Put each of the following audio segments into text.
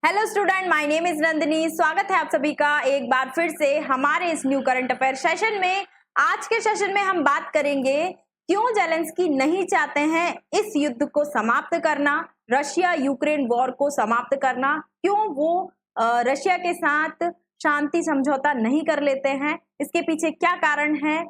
Hello student, my name is Nandini. स्वागत है आप सभी का एक बार फिर से हमारे इस न्यू करंट अफेयर सेशन में। आज के सेशन में हम बात करेंगे क्यों जेलेंस्की नहीं चाहते हैं इस युद्ध को समाप्त करना, रशिया यूक्रेन वॉर को समाप्त करना, क्यों वो रशिया के साथ शांति समझौता नहीं कर लेते हैं, इसके पीछे क्या कारण है,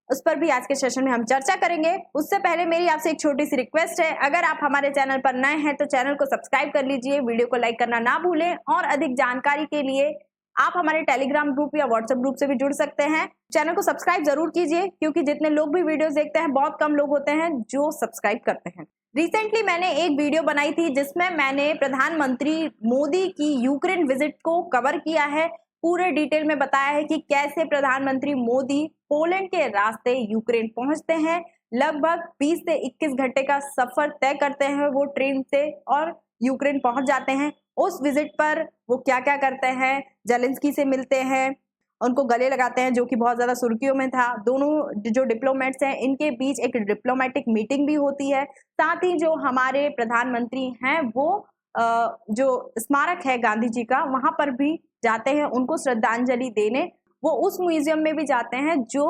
उस पर भी आज के सेशन में हम चर्चा करेंगे। उससे पहले मेरी आपसे एक छोटी सी रिक्वेस्ट है, अगर आप हमारे चैनल पर नए हैं तो चैनल को सब्सक्राइब कर लीजिए, वीडियो को लाइक करना ना भूलें और अधिक जानकारी के लिए आप हमारे टेलीग्राम ग्रुप या व्हाट्सएप ग्रुप से भी जुड़ सकते हैं। चैनल को सब्सक्राइब जरूर कीजिए क्योंकि जितने लोग भी वीडियोस देखते हैं बहुत कम लोग होते हैं जो सब्सक्राइब करते हैं। रिसेंटली मैंने एक वीडियो बनाई थी जिसमें मैंने प्रधानमंत्री मोदी की यूक्रेन विजिट को कवर किया है, पूरे डिटेल में बताया है कि कैसे प्रधानमंत्री मोदी पोलैंड के रास्ते यूक्रेन पहुंचते हैं। लगभग 20 से 21 घंटे का सफर तय करते हैं वो ट्रेन से और यूक्रेन पहुंच जाते हैं। उस विजिट पर वो क्या क्या करते हैं, जेलेंस्की से मिलते हैं, उनको गले लगाते हैं, जो कि बहुत ज्यादा सुर्खियों में था। दोनों जो डिप्लोमेट्स हैं इनके बीच एक डिप्लोमेटिक मीटिंग भी होती है। साथ ही जो हमारे प्रधानमंत्री हैं वो जो स्मारक है गांधी जी का, वहां पर भी जाते हैं उनको श्रद्धांजलि देने। वो उस म्यूजियम में भी जाते हैं जो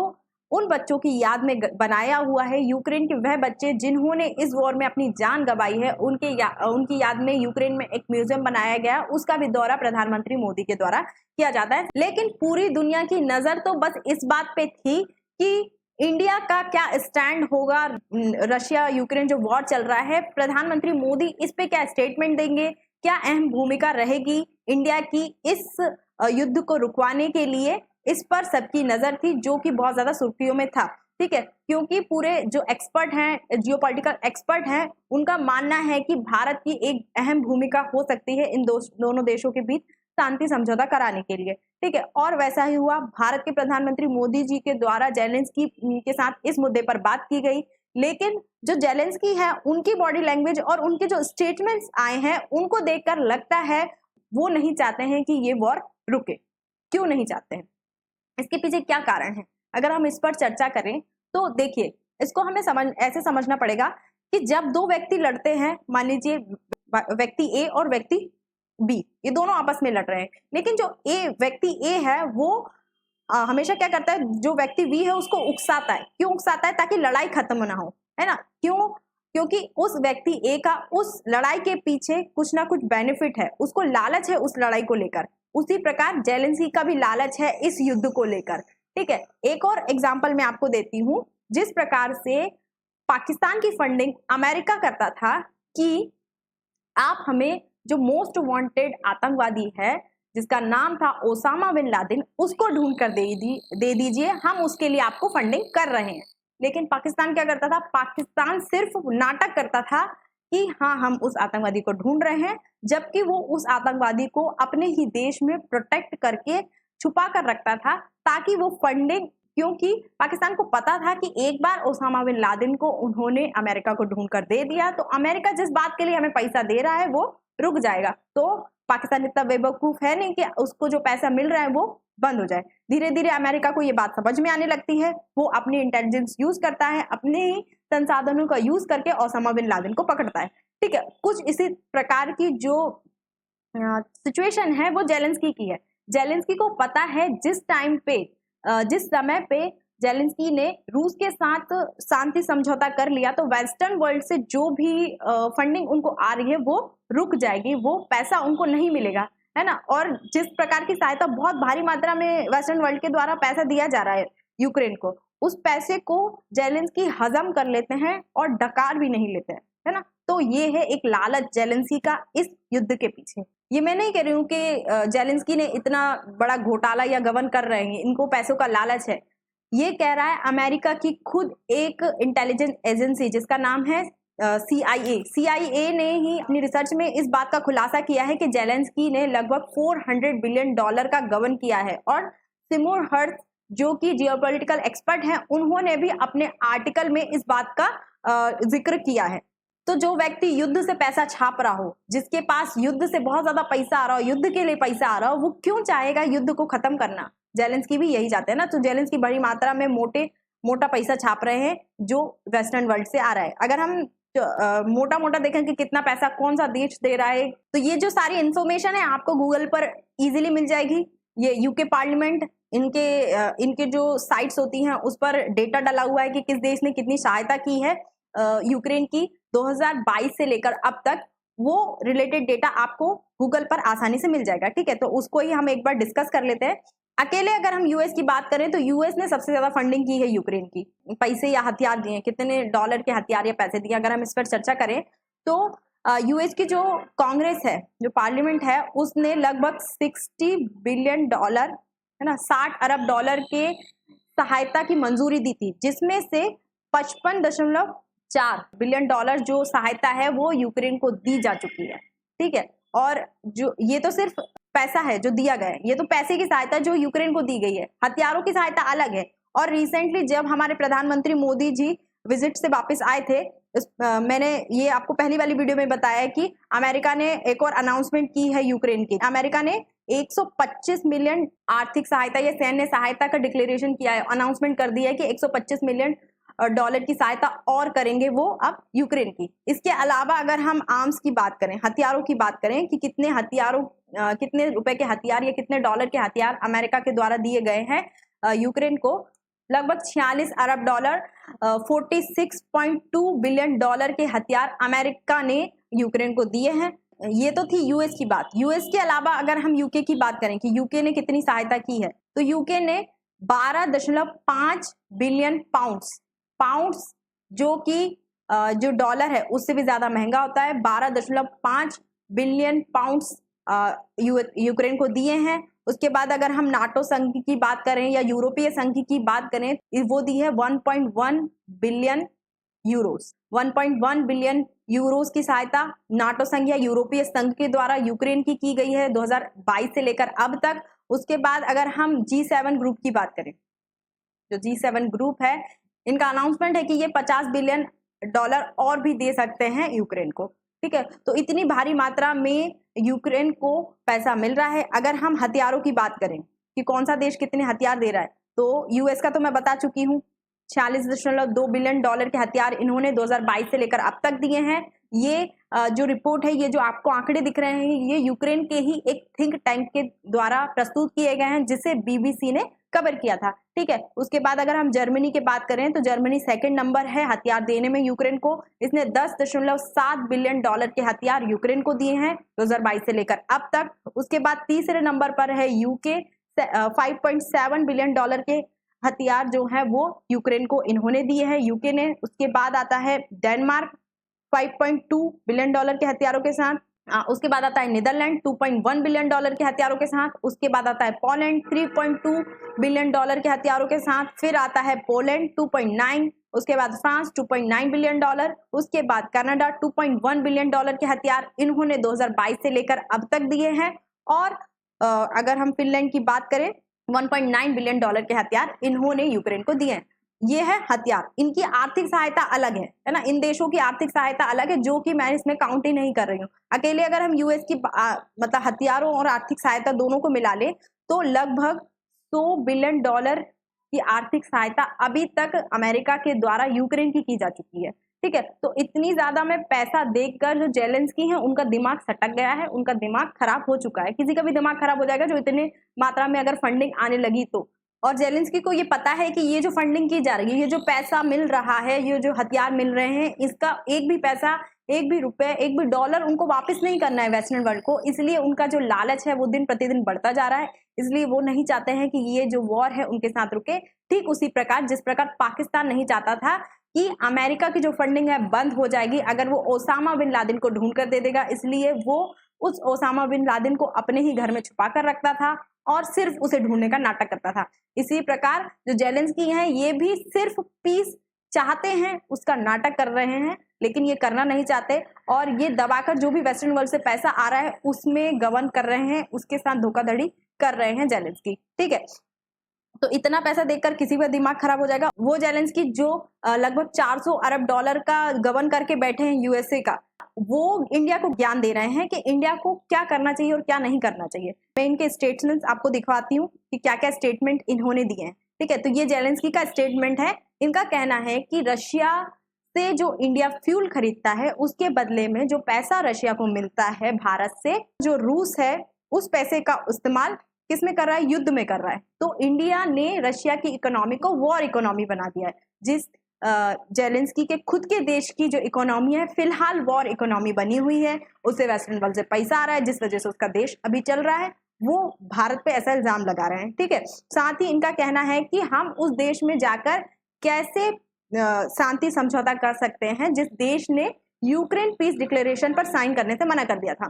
उन बच्चों की याद में बनाया हुआ है, यूक्रेन के वह बच्चे जिन्होंने इस वॉर में अपनी जान गंवाई है, उनकी याद में यूक्रेन में एक म्यूजियम बनाया गया, उसका भी दौरा प्रधानमंत्री मोदी के द्वारा किया जाता है। लेकिन पूरी दुनिया की नजर तो बस इस बात पे थी कि इंडिया का क्या स्टैंड होगा, रशिया यूक्रेन जो वॉर चल रहा है, प्रधानमंत्री मोदी इस पे क्या स्टेटमेंट देंगे, क्या अहम भूमिका रहेगी इंडिया की इस युद्ध को रुकवाने के लिए। इस पर सबकी नजर थी, जो कि बहुत ज्यादा सुर्खियों में था। ठीक है, क्योंकि पूरे जो एक्सपर्ट हैं, जियोपॉलिटिकल एक्सपर्ट हैं, उनका मानना है कि भारत की एक अहम भूमिका हो सकती है इन दोनों देशों के बीच शांति समझौता कराने के लिए। ठीक है, और वैसा ही हुआ। भारत के प्रधानमंत्री मोदी जी के द्वारा जेलेंस्की के साथ इस मुद्दे पर बात की गई, लेकिन जो जेलेंस्की है उनकी बॉडी लैंग्वेज और उनके जो स्टेटमेंट्स आए हैं उनको देखकर लगता है वो नहीं चाहते हैं कि ये वॉर रुके। क्यों नहीं चाहते हैं, इसके पीछे क्या कारण है, अगर हम इस पर चर्चा करें तो देखिए, इसको हमें ऐसे समझना पड़ेगा कि जब दो व्यक्ति लड़ते हैं, मान लीजिए व्यक्ति ए और व्यक्ति बी, ये दोनों आपस में लड़ रहे हैं, लेकिन जो व्यक्ति ए है वो हमेशा क्या करता है, जो व्यक्ति बी है उसको उकसाता है। क्यों उकसाता है? ताकि लड़ाई खत्म ना हो, है ना। क्यों? क्योंकि उस व्यक्ति ए का उस लड़ाई के पीछे कुछ ना कुछ बेनिफिट है, उसको लालच है उस लड़ाई को लेकर। उसी प्रकार जेलेंस्की का भी लालच है इस युद्ध को लेकर। ठीक है, एक और एग्जांपल मैं आपको देती हूं। जिस प्रकार से पाकिस्तान की फंडिंग अमेरिका करता था कि आप हमें जो मोस्ट वांटेड आतंकवादी है जिसका नाम था ओसामा बिन लादेन, उसको ढूंढ कर दे दीजिए, हम उसके लिए आपको फंडिंग कर रहे हैं। लेकिन पाकिस्तान क्या करता था? पाकिस्तान सिर्फ नाटक करता था कि हाँ हम उस आतंकवादी को ढूंढ रहे हैं, जबकि वो उस आतंकवादी को अपने ही देश में प्रोटेक्ट करके छुपा कर रखता था ताकि वो फंडिंग, क्योंकि पाकिस्तान को पता था कि एक बार ओसामा बिन लादेन को उन्होंने अमेरिका को ढूंढ कर दे दिया तो अमेरिका जिस बात के लिए हमें पैसा दे रहा है वो रुक जाएगा। तो पाकिस्तान इतना बेवकूफ है नहीं कि उसको जो पैसा मिल रहा है वो बंद हो जाए। धीरे धीरे अमेरिका को ये बात समझ में आने लगती है, वो अपनी इंटेलिजेंस यूज करता है, अपने ही संसाधनों का यूज करके ओसामा बिन लादेन को पकड़ता है। ठीक है, कुछ इसी प्रकार की जो सिचुएशन है वो जेलेंस्की की है। जेलेंस्की को पता है जिस समय पे जेलेंस्की ने रूस के साथ शांति समझौता कर लिया तो वेस्टर्न वर्ल्ड से जो भी फंडिंग उनको आ रही है वो रुक जाएगी, वो पैसा उनको नहीं मिलेगा, है ना। और जिस प्रकार की सहायता बहुत भारी मात्रा में वेस्टर्न वर्ल्ड के द्वारा पैसा दिया जा रहा है यूक्रेन को, उस पैसे को जेलेंस्की हजम कर लेते हैं और डकार भी नहीं लेते हैं, है ना। तो ये है एक लालच जेलेंस्की का इस युद्ध के पीछे। ये मैं नहीं कह रही हूँ कि जेलेंस्की ने इतना बड़ा घोटाला या गबन कर रहे हैं, इनको पैसों का लालच है। ये कह रहा है अमेरिका की खुद एक इंटेलिजेंस एजेंसी जिसका नाम है CIA ने ही अपनी रिसर्च में इस बात का खुलासा किया है कि जेलेंस्की ने लगभग $400 बिलियन का गबन किया है। और सिमोर हर्ट्ज जो कि जियोपॉलिटिकल एक्सपर्ट हैं, उन्होंने भी अपने आर्टिकल में इस बात का जिक्र किया है। तो जो व्यक्ति युद्ध से पैसा छाप रहा हो, जिसके पास युद्ध से बहुत ज्यादा पैसा आ रहा हो, युद्ध के लिए पैसा आ रहा हो, वो क्यों चाहेगा युद्ध को खत्म करना? जेलेंस्की भी यही चाहते हैं ना। तो जेलेंस्की बड़ी मात्रा में मोटा पैसा छाप रहे हैं जो वेस्टर्न वर्ल्ड से आ रहा है। अगर हम मोटा मोटा देखें कि कितना पैसा कौन सा देश दे रहा है, तो ये जो सारी इंफॉर्मेशन है आपको गूगल पर इजीली मिल जाएगी। ये यूके पार्लियामेंट इनके जो साइट्स होती हैं उस पर डेटा डाला हुआ है कि किस देश ने कितनी सहायता की है यूक्रेन की 2022 से लेकर अब तक। वो रिलेटेड डेटा आपको गूगल पर आसानी से मिल जाएगा, ठीक है। तो उसको ही हम एक बार डिस्कस कर लेते हैं। अकेले अगर हम यूएस की बात करें तो यूएस ने सबसे ज्यादा फंडिंग की है यूक्रेन की, पैसे या हथियार दिए, कितने डॉलर के हथियार या पैसे दिए। अगर हम इस पर चर्चा करें तो यूएस की जो कांग्रेस है, जो पार्लियामेंट है, उसने लगभग 60 बिलियन डॉलर, है ना, 60 अरब डॉलर के सहायता की मंजूरी दी थी, जिसमें से 55.4 बिलियन डॉलर जो सहायता है वो यूक्रेन को दी जा चुकी है, ठीक है। और जो ये तो सिर्फ पैसा है जो दिया गया है, ये तो पैसे की सहायता जो यूक्रेन को दी गई है, हथियारों की सहायता अलग है। और रिसेंटली जब हमारे प्रधानमंत्री मोदी जी विजिट से वापस आए थे, मैंने ये आपको पहली वाली वीडियो में बताया कि अमेरिका ने एक और अनाउंसमेंट की है यूक्रेन की। अमेरिका ने 125 मिलियन आर्थिक सहायता या सैन्य सहायता का डिक्लेरेशन किया है, अनाउंसमेंट कर दिया है कि 125 मिलियन डॉलर की सहायता और करेंगे वो अब यूक्रेन की। इसके अलावा अगर हम आर्म्स की बात करें, हथियारों की बात करें कि कितने रुपए के हथियार या कितने डॉलर के हथियार अमेरिका के द्वारा दिए गए हैं यूक्रेन को, लगभग 46 अरब डॉलर 46.2 बिलियन डॉलर के हथियार अमेरिका ने यूक्रेन को दिए हैं। ये तो थी यूएस की बात। यूएस के अलावा अगर हम यूके की बात करें कि यूके ने कितनी सहायता की है, तो यूके ने 12.5 बिलियन पाउंड्स जो कि जो डॉलर है उससे भी ज्यादा महंगा होता है, 12.5 बिलियन पाउंड्स यूक्रेन को दिए हैं। उसके बाद अगर हम नाटो संघ की बात करें या यूरोपीय संघ की बात करें, वो दी है 1.1 बिलियन यूरोस। 1.1 बिलियन यूरोस की सहायता नाटो संघ या यूरोपीय संघ के द्वारा यूक्रेन की गई है 2022 से लेकर अब तक। उसके बाद अगर हम G7 ग्रुप की बात करें, जो G7 ग्रुप है, इनका अनाउंसमेंट है कि ये 50 बिलियन डॉलर और भी दे सकते हैं यूक्रेन को, ठीक है। तो इतनी भारी मात्रा में यूक्रेन को पैसा मिल रहा है। अगर हम हथियारों की बात करें कि कौन सा देश कितने हथियार दे रहा है, तो यूएस का तो मैं बता चुकी हूँ, 46.2 बिलियन डॉलर के हथियार इन्होंने 2022 से लेकर अब तक दिए हैं। ये जो रिपोर्ट है, ये जो आपको आंकड़े दिख रहे हैं, ये यूक्रेन के ही एक थिंक टैंक के द्वारा प्रस्तुत किए गए हैं, जिसे बीबीसी ने कवर किया था, ठीक है। उसके बाद अगर हम जर्मनी की बात करें तो जर्मनी सेकंड नंबर है हथियार देने में यूक्रेन को। इसने 10.7 बिलियन डॉलर के हथियार यूक्रेन को दिए हैं 2022 से लेकर अब तक। उसके बाद तीसरे नंबर पर है यूके, 5.7 बिलियन डॉलर के हथियार जो है वो यूक्रेन को इन्होंने दिए हैं, यूके ने। उसके बाद आता है डेनमार्क 5.2 बिलियन डॉलर के हथियारों के साथ। उसके बाद आता है नीदरलैंड 2.1 बिलियन डॉलर के हथियारों के साथ। उसके बाद आता है पोलैंड 3.2 बिलियन डॉलर के हथियारों के साथ। फिर आता है पोलैंड 2.9, उसके बाद फ्रांस 2.9 बिलियन डॉलर। उसके बाद कनाडा 2.1 बिलियन डॉलर के हथियार इन्होंने 2022 से लेकर अब तक दिए हैं। और अगर हम फिनलैंड की बात करें, 1.9 बिलियन डॉलर के हथियार इन्होंने यूक्रेन को दिए हैं। ये है हथियार। इनकी आर्थिक सहायता अलग है ना, इन देशों की आर्थिक सहायता अलग है, जो कि मैं इसमें काउंट ही नहीं कर रही हूँ। अकेले अगर हम यूएस की मतलब हथियारों और आर्थिक सहायता दोनों को मिला ले तो लगभग 100 बिलियन डॉलर की आर्थिक सहायता अभी तक अमेरिका के द्वारा यूक्रेन की जा चुकी है, ठीक है। तो इतनी ज्यादा में पैसा देखकर जो जेलेंस्की हैं उनका दिमाग सटक गया है, उनका दिमाग खराब हो चुका है। किसी का भी दिमाग खराब हो जाएगा जो इतने मात्रा में अगर फंडिंग आने लगी तो। और जेलेंस्की को ये पता है कि ये जो फंडिंग की जा रही है, ये जो पैसा मिल रहा है, ये जो हथियार मिल रहे हैं, इसका एक भी पैसा, एक भी रुपए, एक भी डॉलर उनको वापस नहीं करना है वेस्टर्न वर्ल्ड को। इसलिए उनका जो लालच है वो दिन प्रतिदिन बढ़ता जा रहा है। इसलिए वो नहीं चाहते हैं कि ये जो वॉर है उनके साथ रुके। ठीक उसी प्रकार जिस प्रकार पाकिस्तान नहीं चाहता था कि अमेरिका की जो फंडिंग है बंद हो जाएगी अगर वो ओसामा बिन लादेन को ढूंढ कर दे देगा, इसलिए वो उस ओसामा बिन लादेन को अपने ही घर में छुपा कर रखता था और सिर्फ उसे ढूंढने का नाटक करता था। इसी प्रकार जो जेलेंस्की हैं ये भी सिर्फ पीस चाहते हैं, उसका नाटक कर रहे हैं, लेकिन ये करना नहीं चाहते और ये दबाकर जो भी वेस्टर्न वर्ल्ड से पैसा आ रहा है उसमें गबन कर रहे हैं, उसके साथ धोखाधड़ी कर रहे हैं जेलेंस्की, ठीक है। तो इतना पैसा देखकर किसी का दिमाग खराब हो जाएगा। वो जेलेंस्की जो लगभग 400 अरब डॉलर का गबन करके बैठे हैं यूएसए का, वो इंडिया को ज्ञान दे रहे हैं कि इंडिया को क्या करना चाहिए और क्या नहीं करना चाहिए। मैं इनके स्टेटमेंट्स आपको दिखवाती हूँ कि क्या क्या स्टेटमेंट इन्होंने दिए हैं, ठीक है। तो ये जेलेंस्की का स्टेटमेंट है। इनका कहना है कि रशिया से जो इंडिया फ्यूल खरीदता है उसके बदले में जो पैसा रशिया को मिलता है भारत से, जो रूस है उस पैसे का इस्तेमाल किस में कर रहा है? युद्ध में कर रहा है। तो इंडिया ने रशिया की इकोनॉमी को वॉर इकोनॉमी बना दिया है। जिस जेलेंस्की के खुद के देश की जो इकोनॉमी है फिलहाल वॉर इकोनॉमी बनी हुई है, उसे वेस्टर्न वर्ल्ड से पैसा आ रहा है जिस वजह से उसका देश अभी चल रहा है, वो भारत पे ऐसा इल्जाम लगा रहे हैं। ठीक है, साथ ही इनका कहना है कि हम उस देश में जाकर कैसे शांति समझौता कर सकते हैं जिस देश ने यूक्रेन पीस डिक्लेरेशन पर साइन करने से मना कर दिया था।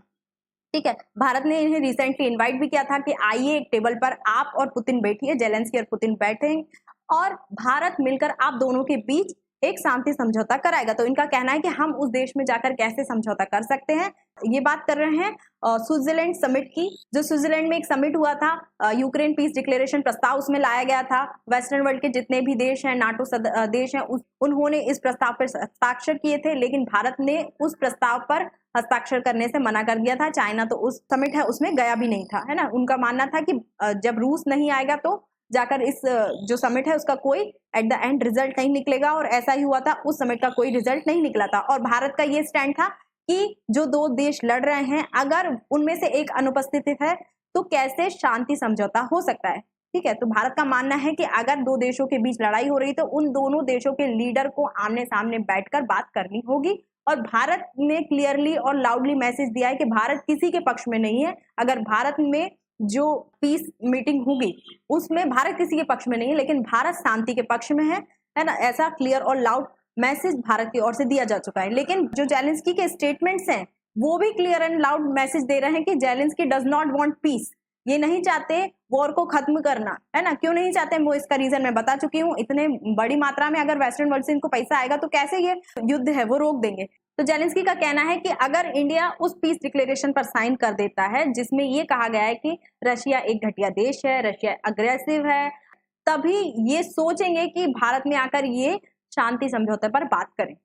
ठीक है, भारत ने इन्हें रिसेंटली इनवाइट भी किया था कि आइए एक टेबल पर आप और पुतिन बैठिए, जेलेंस्की और पुतिन बैठें और भारत मिलकर आप दोनों के बीच एक शांति समझौता कराएगा। तो इनका कहना है कि हम उस देश में जाकर कैसे समझौता कर सकते हैं। ये बात कर रहे हैं स्विट्जरलैंड समिट की, जो स्विट्जरलैंड में एक समिट हुआ था, यूक्रेन पीस डिक्लेरेशन प्रस्ताव उसमें लाया गया था। वेस्टर्न वर्ल्ड के जितने भी देश हैं, नाटो देश हैं, उन्होंने इस प्रस्ताव पर हस्ताक्षर किए थे, लेकिन भारत ने उस प्रस्ताव पर हस्ताक्षर करने से मना कर दिया था। चाइना तो उस समिट है उसमें गया भी नहीं था, है ना। उनका मानना था कि जब रूस नहीं आएगा तो जाकर इस जो समिट है उसका कोई एट द एंड रिजल्ट नहीं निकलेगा, और ऐसा ही हुआ था। उस समिट का कोई रिजल्ट नहीं निकला था और भारत का ये स्टैंड था कि जो दो देश लड़ रहे हैं अगर उनमें से एक अनुपस्थित है तो कैसे शांति समझौता हो सकता है। ठीक है, तो भारत का मानना है कि अगर दो देशों के बीच लड़ाई हो रही तो उन दोनों देशों के लीडर को आमने सामने बैठकर बात करनी होगी, और भारत ने क्लियरली और लाउडली मैसेज दिया है कि भारत किसी के पक्ष में नहीं है। अगर भारत में जो पीस मीटिंग होगी उसमें भारत किसी के पक्ष में नहीं है, लेकिन भारत शांति के पक्ष में है ना। ऐसा क्लियर और लाउड मैसेज भारत की ओर से दिया जा चुका है। लेकिन जो जेलेंस्की के स्टेटमेंट्स हैं वो भी क्लियर एंड लाउड मैसेज दे रहे हैं कि Zelensky does not want piece, ये नहीं चाहते वॉर को खत्म करना, है ना। क्यों नहीं चाहते वो इसका रीजन मैं बता चुकी हूँ। इतने बड़ी मात्रा में अगर वेस्टर्न वर्ल्ड से इनको पैसा आएगा तो कैसे ये युद्ध है वो रोक देंगे। तो जेलेंस्की का कहना है कि अगर इंडिया उस पीस डिक्लेरेशन पर साइन कर देता है जिसमें ये कहा गया है कि रशिया एक घटिया देश है, रशिया अग्रेसिव है, तभी ये सोचेंगे कि भारत में आकर ये शांति समझौते पर बात करें।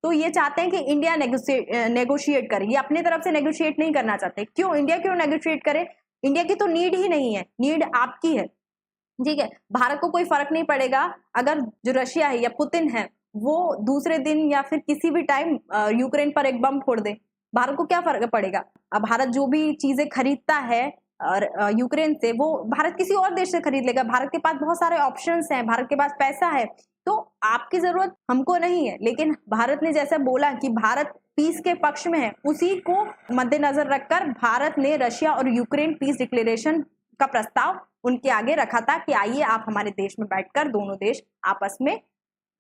तो ये चाहते हैं कि इंडिया नेगोशिएट करे, ये अपनी तरफ से नेगोशिएट नहीं करना चाहते। क्यों? इंडिया क्यों नेगोशिएट करे? इंडिया की तो नीड ही नहीं है, नीड आपकी है। ठीक है, भारत को कोई फर्क नहीं पड़ेगा अगर जो रशिया है या पुतिन है वो दूसरे दिन या फिर किसी भी टाइम यूक्रेन पर एक बम फोड़ दे, भारत को क्या फर्क पड़ेगा। अब भारत जो भी चीजें खरीदता है और यूक्रेन से वो भारत किसी और देश से खरीद लेगा। भारत के पास बहुत सारे ऑप्शंस हैं, भारत के पास पैसा है, तो आपकी जरूरत हमको नहीं है। लेकिन भारत ने जैसा बोला कि भारत पीस के पक्ष में है, उसी को मद्देनजर रखकर भारत ने रशिया और यूक्रेन पीस डिक्लेरेशन का प्रस्ताव उनके आगे रखा था कि आइए आप हमारे देश में बैठकर दोनों देश आपस में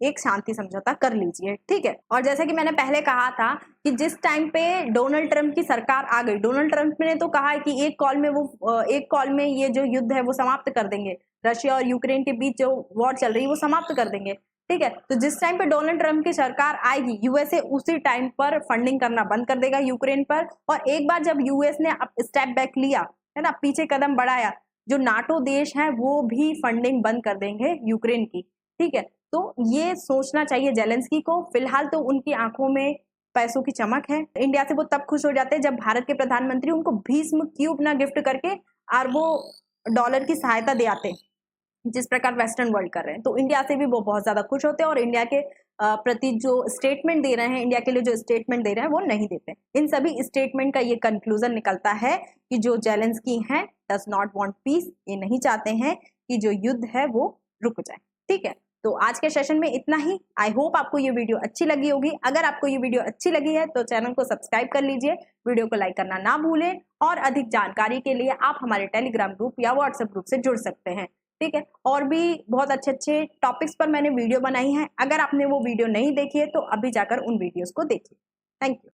एक शांति समझौता कर लीजिए। ठीक है, और जैसा कि मैंने पहले कहा था कि जिस टाइम पे डोनाल्ड ट्रंप की सरकार आ गई, डोनाल्ड ट्रंप ने तो कहा है कि एक कॉल में ये जो युद्ध है वो समाप्त कर देंगे, रशिया और यूक्रेन के बीच जो वॉर चल रही है वो समाप्त कर देंगे। ठीक है, तो जिस टाइम पे डोनाल्ड ट्रंप की सरकार आएगी यूएसए उसी टाइम पर फंडिंग करना बंद कर देगा यूक्रेन पर। और एक बार जब यूएस ने स्टेप बैक लिया, है ना, पीछे कदम बढ़ाया, जो नाटो देश है वो भी फंडिंग बंद कर देंगे यूक्रेन की। ठीक है, तो ये सोचना चाहिए जेलेंस्की को। फिलहाल तो उनकी आंखों में पैसों की चमक है। इंडिया से वो तब खुश हो जाते हैं जब भारत के प्रधानमंत्री उनको भीष्म क्यूब ना गिफ्ट करके अरबों डॉलर की सहायता दे आते, जिस प्रकार वेस्टर्न वर्ल्ड कर रहे हैं। तो इंडिया से भी वो बहुत ज्यादा खुश होते हैं और इंडिया के प्रति जो स्टेटमेंट दे रहे हैं, इंडिया के लिए जो स्टेटमेंट दे रहे हैं वो नहीं देते। इन सभी स्टेटमेंट का ये कंक्लूजन निकलता है कि जो जेलेंस्की हैं डज नॉट वांट पीस, ये नहीं चाहते हैं कि जो युद्ध है वो रुक जाए। ठीक है, तो आज के सेशन में इतना ही। आई होप आपको ये वीडियो अच्छी लगी होगी। अगर आपको ये वीडियो अच्छी लगी है तो चैनल को सब्सक्राइब कर लीजिए, वीडियो को लाइक करना ना भूलें, और अधिक जानकारी के लिए आप हमारे टेलीग्राम ग्रुप या व्हाट्सएप ग्रुप से जुड़ सकते हैं। ठीक है, और भी बहुत अच्छे अच्छे टॉपिक्स पर मैंने वीडियो बनाई है। अगर आपने वो वीडियो नहीं देखी है तो अभी जाकर उन वीडियोस को देखिए। Thank you.